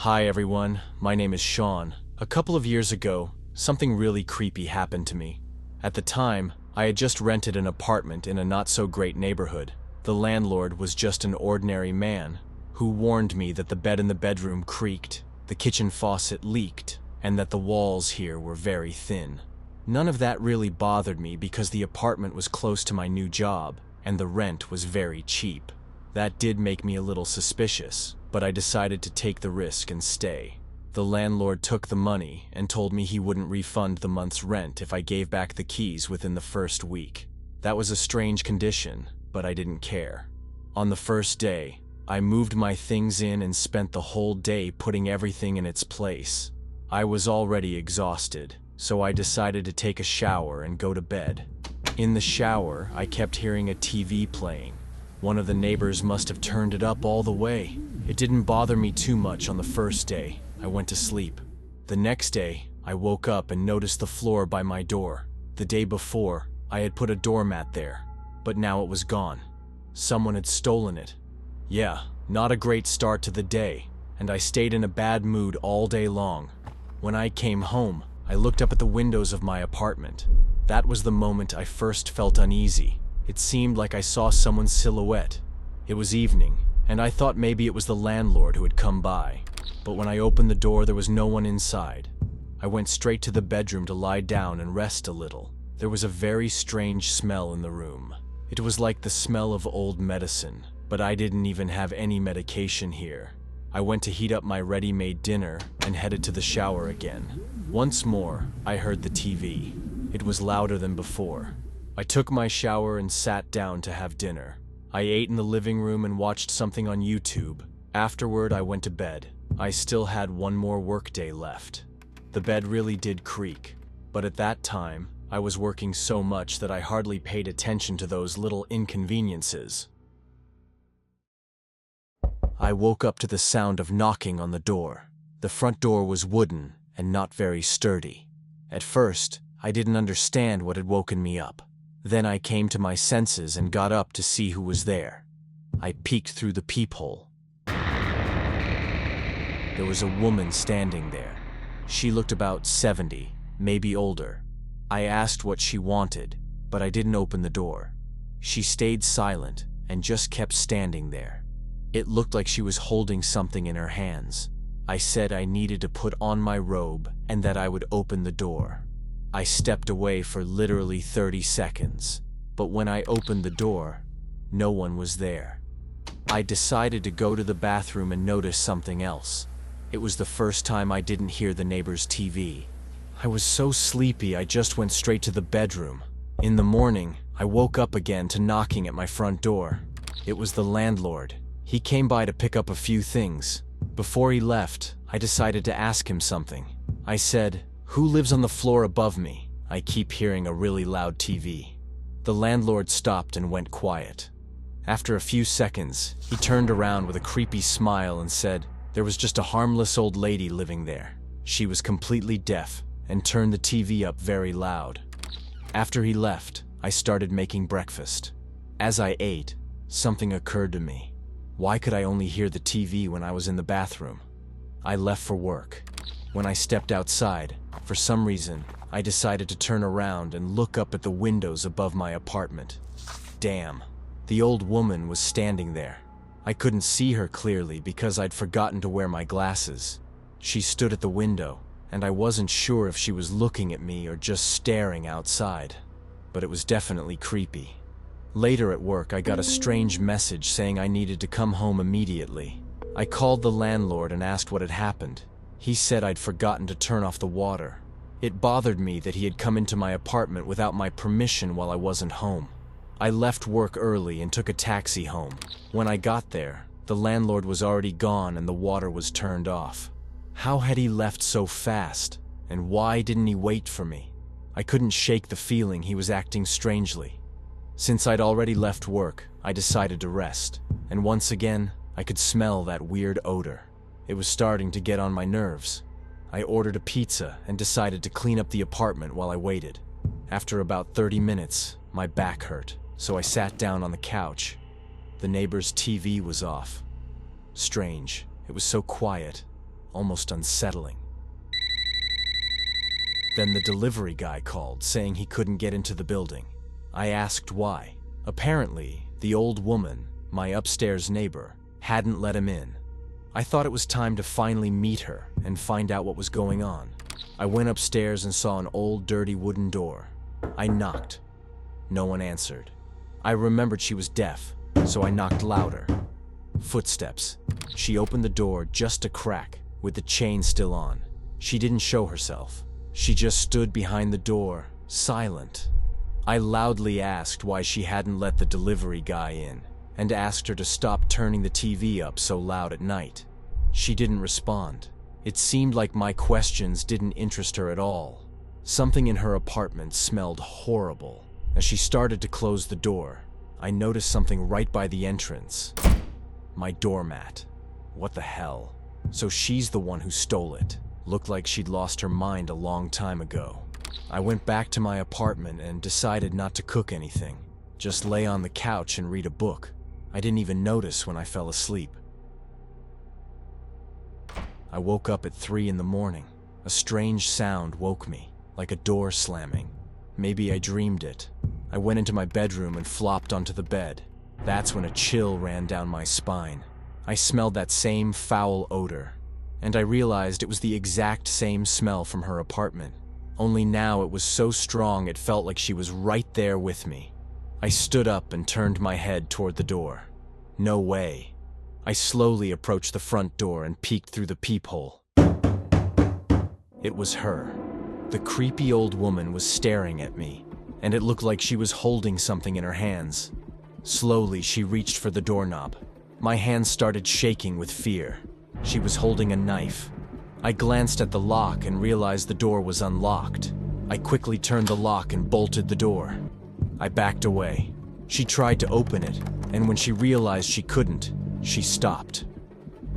Hi everyone, my name is Sean. A couple of years ago, something really creepy happened to me. At the time, I had just rented an apartment in a not-so-great neighborhood. The landlord was just an ordinary man who warned me that the bed in the bedroom creaked, the kitchen faucet leaked, and that the walls here were very thin. None of that really bothered me because the apartment was close to my new job, and the rent was very cheap. That did make me a little suspicious, but I decided to take the risk and stay. The landlord took the money and told me he wouldn't refund the month's rent if I gave back the keys within the first week. That was a strange condition, but I didn't care. On the first day, I moved my things in and spent the whole day putting everything in its place. I was already exhausted, so I decided to take a shower and go to bed. In the shower, I kept hearing a TV playing. One of the neighbors must have turned it up all the way. It didn't bother me too much on the first day. I went to sleep. The next day, I woke up and noticed the floor by my door. The day before, I had put a doormat there, but now it was gone. Someone had stolen it. Yeah, not a great start to the day, and I stayed in a bad mood all day long. When I came home, I looked up at the windows of my apartment. That was the moment I first felt uneasy. It seemed like I saw someone's silhouette. It was evening, and I thought maybe it was the landlord who had come by. But when I opened the door, there was no one inside. I went straight to the bedroom to lie down and rest a little. There was a very strange smell in the room. It was like the smell of old medicine, but I didn't even have any medication here. I went to heat up my ready-made dinner and headed to the shower again. Once more, I heard the TV. It was louder than before. I took my shower and sat down to have dinner. I ate in the living room and watched something on YouTube. Afterward, I went to bed. I still had one more workday left. The bed really did creak, but at that time, I was working so much that I hardly paid attention to those little inconveniences. I woke up to the sound of knocking on the door. The front door was wooden and not very sturdy. At first, I didn't understand what had woken me up. Then I came to my senses and got up to see who was there. I peeked through the peephole. There was a woman standing there. She looked about 70, maybe older. I asked what she wanted, but I didn't open the door. She stayed silent and just kept standing there. It looked like she was holding something in her hands. I said I needed to put on my robe and that I would open the door. I stepped away for literally 30 seconds, but when I opened the door, no one was there. I decided to go to the bathroom and notice something else. It was the first time I didn't hear the neighbor's TV. I was so sleepy I just went straight to the bedroom. In the morning, I woke up again to knocking at my front door. It was the landlord. He came by to pick up a few things. Before he left, I decided to ask him something. I said, "Who lives on the floor above me? I keep hearing a really loud TV." The landlord stopped and went quiet. After a few seconds, he turned around with a creepy smile and said, "There was just a harmless old lady living there. She was completely deaf and turned the TV up very loud." After he left, I started making breakfast. As I ate, something occurred to me. Why could I only hear the TV when I was in the bathroom? I left for work. When I stepped outside, for some reason, I decided to turn around and look up at the windows above my apartment. Damn, the old woman was standing there. I couldn't see her clearly because I'd forgotten to wear my glasses. She stood at the window, and I wasn't sure if she was looking at me or just staring outside. But it was definitely creepy. Later at work, I got a strange message saying I needed to come home immediately. I called the landlord and asked what had happened. He said I'd forgotten to turn off the water. It bothered me that he had come into my apartment without my permission while I wasn't home. I left work early and took a taxi home. When I got there, the landlord was already gone and the water was turned off. How had he left so fast? And why didn't he wait for me? I couldn't shake the feeling he was acting strangely. Since I'd already left work, I decided to rest. And once again, I could smell that weird odor. It was starting to get on my nerves. I ordered a pizza and decided to clean up the apartment while I waited. After about 30 minutes, my back hurt, so I sat down on the couch. The neighbor's TV was off. Strange, it was so quiet. almost unsettling. Then the delivery guy called, saying he couldn't get into the building. I asked why. Apparently, the old woman, my upstairs neighbor, hadn't let him in. I thought it was time to finally meet her and find out what was going on. I went upstairs and saw an old, dirty wooden door. I knocked. No one answered. I remembered she was deaf, so I knocked louder. Footsteps. She opened the door just a crack, with the chain still on. She didn't show herself. She just stood behind the door, silent. I loudly asked why she hadn't let the delivery guy in, and asked her to stop turning the TV up so loud at night. She didn't respond. It seemed like my questions didn't interest her at all. Something in her apartment smelled horrible. As she started to close the door, I noticed something right by the entrance. My doormat. What the hell? So she's the one who stole it. Looked like she'd lost her mind a long time ago. I went back to my apartment and decided not to cook anything. Just lay on the couch and read a book. I didn't even notice when I fell asleep. I woke up at 3 in the morning. A strange sound woke me, like a door slamming. Maybe I dreamed it. I went into my bedroom and flopped onto the bed. That's when a chill ran down my spine. I smelled that same foul odor. And I realized it was the exact same smell from her apartment. Only now it was so strong it felt like she was right there with me. I stood up and turned my head toward the door. No way. I slowly approached the front door and peeked through the peephole. It was her. The creepy old woman was staring at me, and it looked like she was holding something in her hands. Slowly, she reached for the doorknob. My hands started shaking with fear. She was holding a knife. I glanced at the lock and realized the door was unlocked. I quickly turned the lock and bolted the door. I backed away. She tried to open it, and when she realized she couldn't, she stopped.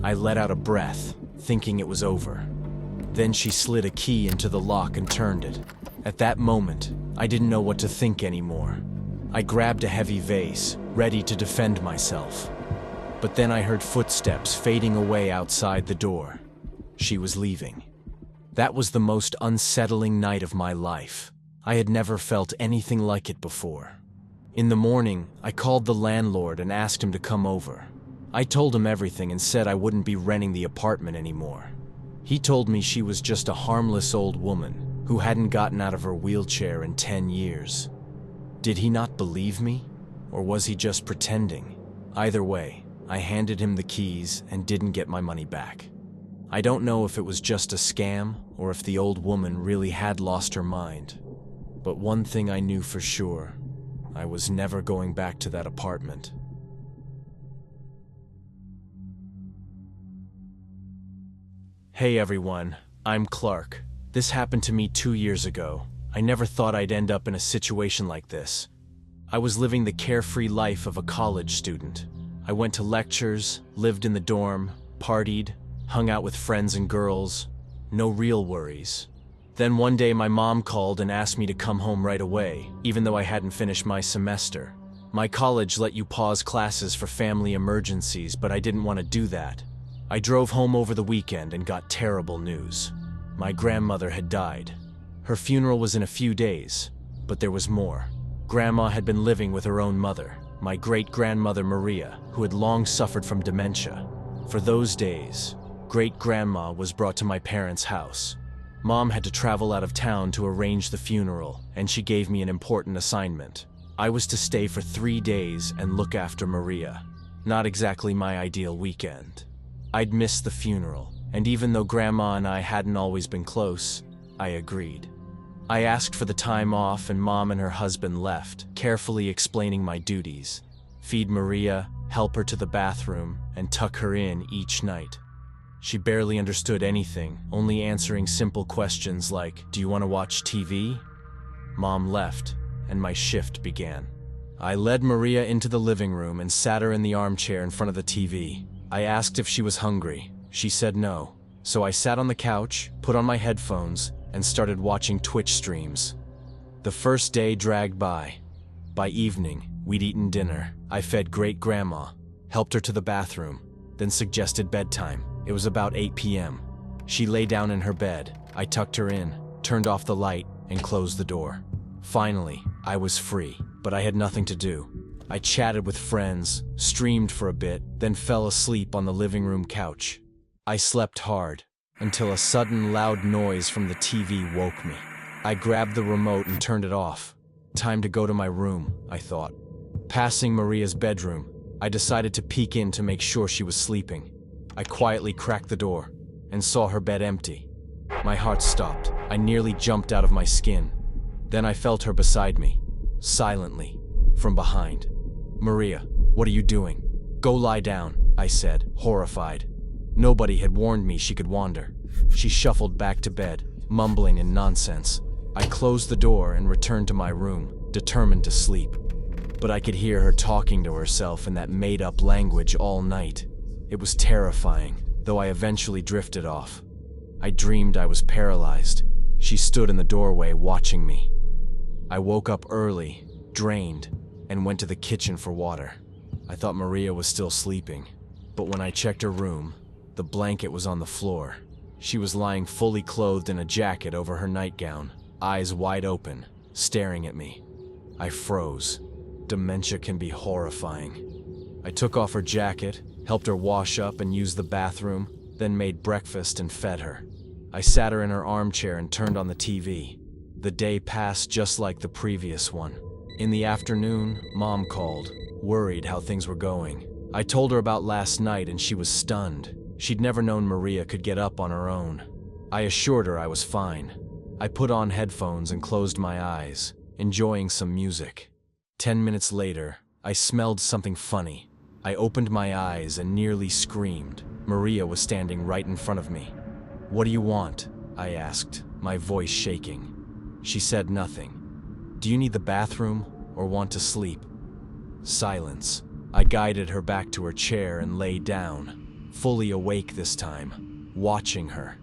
I let out a breath, thinking it was over. Then she slid a key into the lock and turned it. At that moment, I didn't know what to think anymore. I grabbed a heavy vase, ready to defend myself. But then I heard footsteps fading away outside the door. She was leaving. That was the most unsettling night of my life. I had never felt anything like it before. In the morning, I called the landlord and asked him to come over. I told him everything and said I wouldn't be renting the apartment anymore. He told me she was just a harmless old woman who hadn't gotten out of her wheelchair in 10 years. Did he not believe me? Or was he just pretending? Either way, I handed him the keys and didn't get my money back. I don't know if it was just a scam or if the old woman really had lost her mind. But one thing I knew for sure, I was never going back to that apartment. Hey everyone, I'm Clark. This happened to me 2 years ago. I never thought I'd end up in a situation like this. I was living the carefree life of a college student. I went to lectures, lived in the dorm, partied, hung out with friends and girls. No real worries. Then one day my mom called and asked me to come home right away, even though I hadn't finished my semester. My college let you pause classes for family emergencies, but I didn't want to do that. I drove home over the weekend and got terrible news. My grandmother had died. Her funeral was in a few days, but there was more. Grandma had been living with her own mother, my great-grandmother Maria, who had long suffered from dementia. For those days, great-grandma was brought to my parents' house. Mom had to travel out of town to arrange the funeral, and she gave me an important assignment. I was to stay for 3 days and look after Maria. Not exactly my ideal weekend. I'd missed the funeral, and even though Grandma and I hadn't always been close, I agreed. I asked for the time off and Mom and her husband left, carefully explaining my duties. Feed Maria, help her to the bathroom, and tuck her in each night. She barely understood anything, only answering simple questions like, "Do you want to watch TV?" Mom left, and my shift began. I led Maria into the living room and sat her in the armchair in front of the TV. I asked if she was hungry. She said no. So I sat on the couch, put on my headphones, and started watching Twitch streams. The first day dragged by. By evening, we'd eaten dinner. I fed great-grandma, helped her to the bathroom, then suggested bedtime. It was about 8 p.m. She lay down in her bed. I tucked her in, turned off the light, and closed the door. Finally, I was free, but I had nothing to do. I chatted with friends, streamed for a bit, then fell asleep on the living room couch. I slept hard, until a sudden loud noise from the TV woke me. I grabbed the remote and turned it off. Time to go to my room, I thought. Passing Maria's bedroom, I decided to peek in to make sure she was sleeping. I quietly cracked the door and saw her bed empty. My heart stopped. I nearly jumped out of my skin. Then I felt her beside me, silently, from behind. "Maria, what are you doing?" "Go lie down," I said, horrified. Nobody had warned me she could wander. She shuffled back to bed, mumbling in nonsense. I closed the door and returned to my room, determined to sleep. But I could hear her talking to herself in that made-up language all night. It was terrifying, though I eventually drifted off. I dreamed I was paralyzed. She stood in the doorway watching me. I woke up early, drained, and went to the kitchen for water. I thought Maria was still sleeping, but when I checked her room, the blanket was on the floor. She was lying fully clothed in a jacket over her nightgown, eyes wide open, staring at me. I froze. Dementia can be horrifying. I took off her jacket, helped her wash up and use the bathroom, then made breakfast and fed her. I sat her in her armchair and turned on the TV. The day passed just like the previous one. In the afternoon, Mom called, worried how things were going. I told her about last night and she was stunned. She'd never known Maria could get up on her own. I assured her I was fine. I put on headphones and closed my eyes, enjoying some music. 10 minutes later, I smelled something funny. I opened my eyes and nearly screamed. Maria was standing right in front of me. "What do you want?" I asked, my voice shaking. She said nothing. "Do you need the bathroom or want to sleep?" Silence. I guided her back to her chair and lay down, fully awake this time, watching her.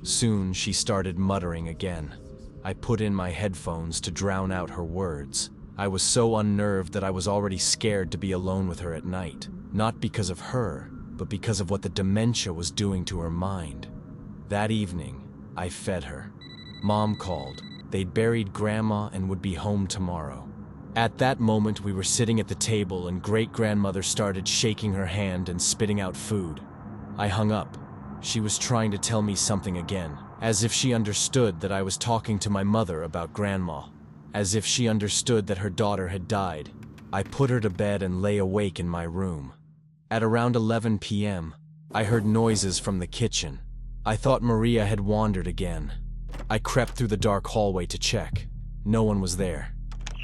Soon she started muttering again. I put in my headphones to drown out her words. I was so unnerved that I was already scared to be alone with her at night, not because of her, but because of what the dementia was doing to her mind. That evening, I fed her. Mom called. They'd buried Grandma and would be home tomorrow. At that moment, we were sitting at the table and great-grandmother started shaking her hand and spitting out food. I hung up. She was trying to tell me something again, as if she understood that I was talking to my mother about Grandma, as if she understood that her daughter had died. I put her to bed and lay awake in my room. At around 11 p.m., I heard noises from the kitchen. I thought Maria had wandered again. I crept through the dark hallway to check. No one was there.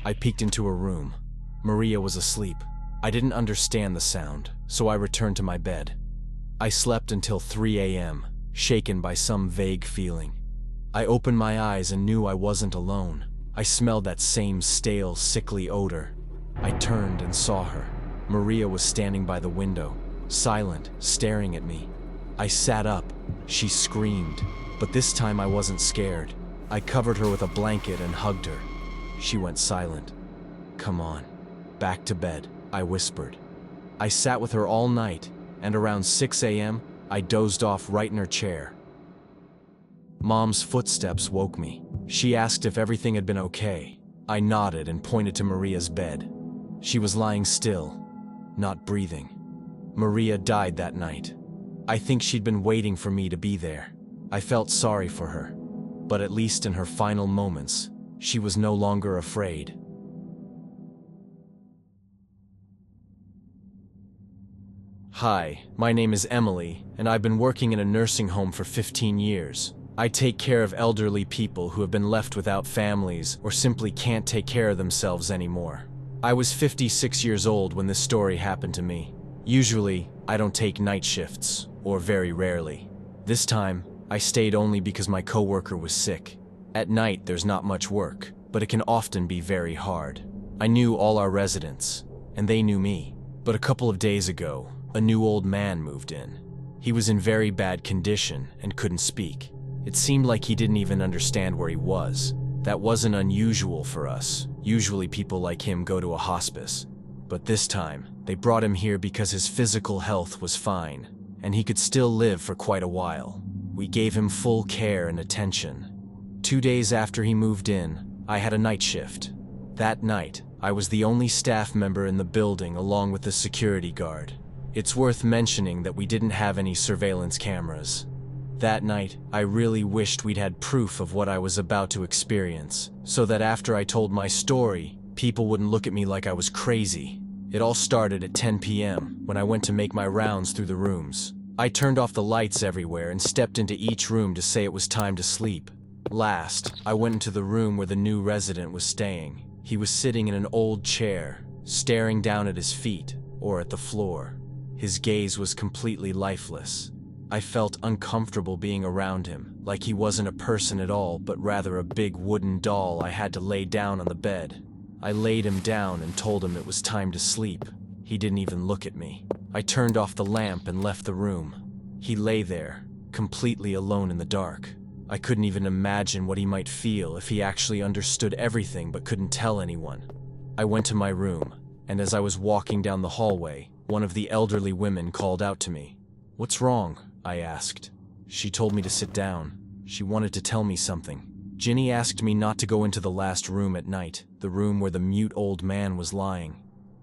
I peeked into her room. Maria was asleep. I didn't understand the sound, so I returned to my bed. I slept until 3 a.m., shaken by some vague feeling. I opened my eyes and knew I wasn't alone. I smelled that same stale, sickly odor. I turned and saw her. Maria was standing by the window, silent, staring at me. I sat up. She screamed, but this time I wasn't scared. I covered her with a blanket and hugged her. She went silent. "Come on, back to bed," I whispered. I sat with her all night, and around 6 a.m., I dozed off right in her chair. Mom's footsteps woke me. She asked if everything had been okay. I nodded and pointed to Maria's bed. She was lying still, not breathing. Maria died that night. I think she'd been waiting for me to be there. I felt sorry for her, but at least in her final moments, she was no longer afraid. Hi, my name is Emily, and I've been working in a nursing home for 15 years. I take care of elderly people who have been left without families or simply can't take care of themselves anymore. I was 56 years old when this story happened to me. Usually, I don't take night shifts, or very rarely. This time, I stayed only because my coworker was sick. At night, there's not much work, but it can often be very hard. I knew all our residents, and they knew me. But a couple of days ago, a new old man moved in. He was in very bad condition and couldn't speak. It seemed like he didn't even understand where he was. That wasn't unusual for us. Usually people like him go to a hospice. But this time, they brought him here because his physical health was fine, and he could still live for quite a while. We gave him full care and attention. 2 days after he moved in, I had a night shift. That night, I was the only staff member in the building along with the security guard. It's worth mentioning that we didn't have any surveillance cameras. That night, I really wished we'd had proof of what I was about to experience, so that after I told my story, people wouldn't look at me like I was crazy. It all started at 10 p.m. when I went to make my rounds through the rooms. I turned off the lights everywhere and stepped into each room to say it was time to sleep. Last, I went into the room where the new resident was staying. He was sitting in an old chair, staring down at his feet, or at the floor. His gaze was completely lifeless. I felt uncomfortable being around him, like he wasn't a person at all, but rather a big wooden doll I had to lay down on the bed. I laid him down and told him it was time to sleep. He didn't even look at me. I turned off the lamp and left the room. He lay there, completely alone in the dark. I couldn't even imagine what he might feel if he actually understood everything but couldn't tell anyone. I went to my room, and as I was walking down the hallway, one of the elderly women called out to me. "What's wrong?" I asked. She told me to sit down. She wanted to tell me something. Ginny asked me not to go into the last room at night, the room where the mute old man was lying.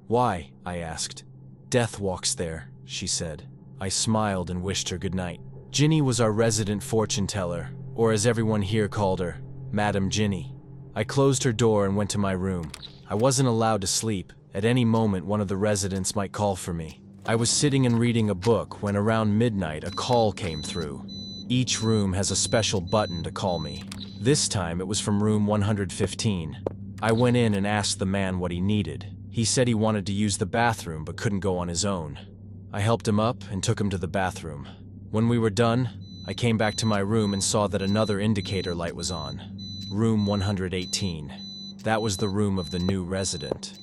"Why?" I asked. "Death walks there," she said. I smiled and wished her good night. Ginny was our resident fortune teller, or as everyone here called her, Madam Ginny. I closed her door and went to my room. I wasn't allowed to sleep. At any moment, one of the residents might call for me. I was sitting and reading a book when around midnight a call came through. Each room has a special button to call me. This time it was from room 115. I went in and asked the man what he needed. He said he wanted to use the bathroom but couldn't go on his own. I helped him up and took him to the bathroom. When we were done, I came back to my room and saw that another indicator light was on. Room 118. That was the room of the new resident.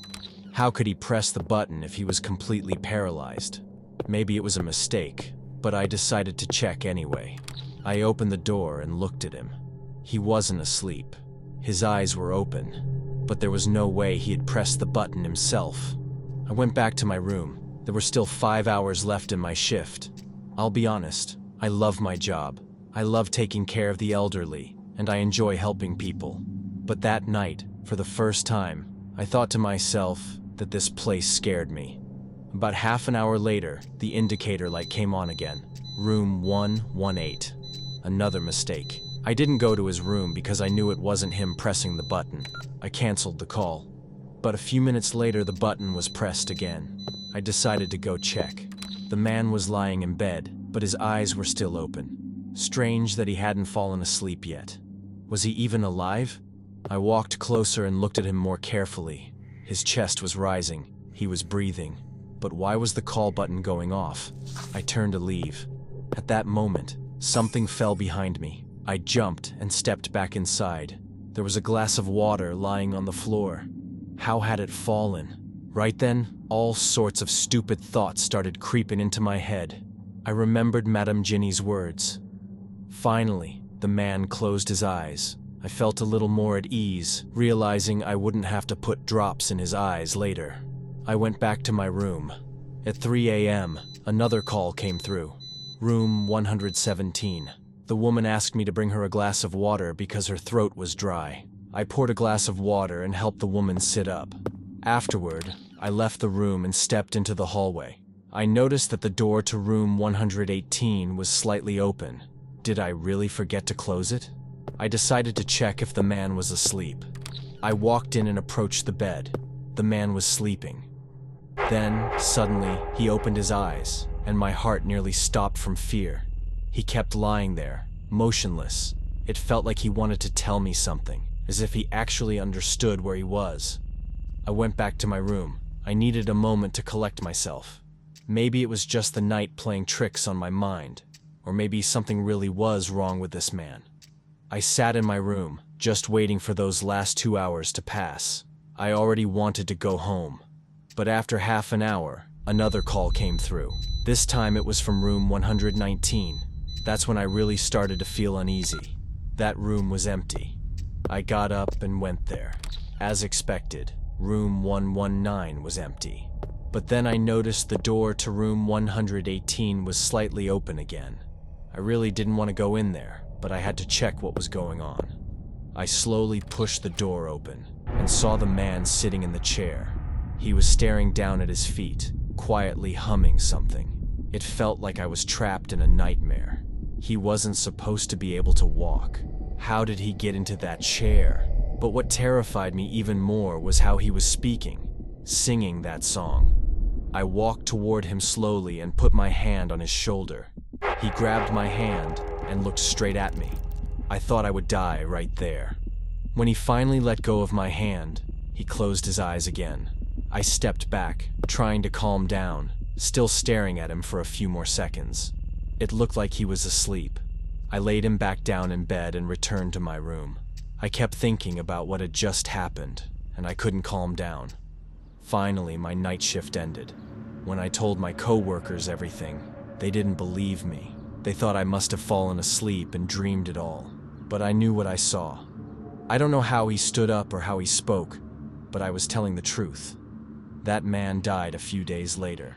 How could he press the button if he was completely paralyzed? Maybe it was a mistake, but I decided to check anyway. I opened the door and looked at him. He wasn't asleep. His eyes were open, but there was no way he had pressed the button himself. I went back to my room. There were still 5 hours left in my shift. I'll be honest, I love my job. I love taking care of the elderly, and I enjoy helping people. But that night, for the first time, I thought to myself that this place scared me. About half an hour later, the indicator light came on again. Room 118. Another mistake. I didn't go to his room because I knew it wasn't him pressing the button. I canceled the call. But a few minutes later, the button was pressed again. I decided to go check. The man was lying in bed, but his eyes were still open. Strange that he hadn't fallen asleep yet. Was he even alive? I walked closer and looked at him more carefully. His chest was rising. He was breathing. But why was the call button going off? I turned to leave. At that moment, something fell behind me. I jumped and stepped back inside. There was a glass of water lying on the floor. How had it fallen? Right then, all sorts of stupid thoughts started creeping into my head. I remembered Madame Ginny's words. Finally, the man closed his eyes. I felt a little more at ease, realizing I wouldn't have to put drops in his eyes later. I went back to my room. At 3 a.m., another call came through. Room 117. The woman asked me to bring her a glass of water because her throat was dry. I poured a glass of water and helped the woman sit up. Afterward, I left the room and stepped into the hallway. I noticed that the door to room 118 was slightly open. Did I really forget to close it? I decided to check if the man was asleep. I walked in and approached the bed. The man was sleeping. Then, suddenly, he opened his eyes, and my heart nearly stopped from fear. He kept lying there, motionless. It felt like he wanted to tell me something, as if he actually understood where he was. I went back to my room. I needed a moment to collect myself. Maybe it was just the night playing tricks on my mind, or maybe something really was wrong with this man. I sat in my room, just waiting for those last 2 hours to pass. I already wanted to go home. But after half an hour, another call came through. This time it was from room 119. That's when I really started to feel uneasy. That room was empty. I got up and went there. As expected, room 119 was empty. But then I noticed the door to room 118 was slightly open again. I really didn't want to go in there, but I had to check what was going on. I slowly pushed the door open and saw the man sitting in the chair. He was staring down at his feet, quietly humming something. It felt like I was trapped in a nightmare. He wasn't supposed to be able to walk. How did he get into that chair? But what terrified me even more was how he was speaking, singing that song. I walked toward him slowly and put my hand on his shoulder. He grabbed my hand and looked straight at me. I thought I would die right there. When he finally let go of my hand, he closed his eyes again. I stepped back, trying to calm down, still staring at him for a few more seconds. It looked like he was asleep. I laid him back down in bed and returned to my room. I kept thinking about what had just happened, and I couldn't calm down. Finally, my night shift ended. When I told my coworkers everything, they didn't believe me. They thought I must have fallen asleep and dreamed it all. But I knew what I saw. I don't know how he stood up or how he spoke, but I was telling the truth. That man died a few days later.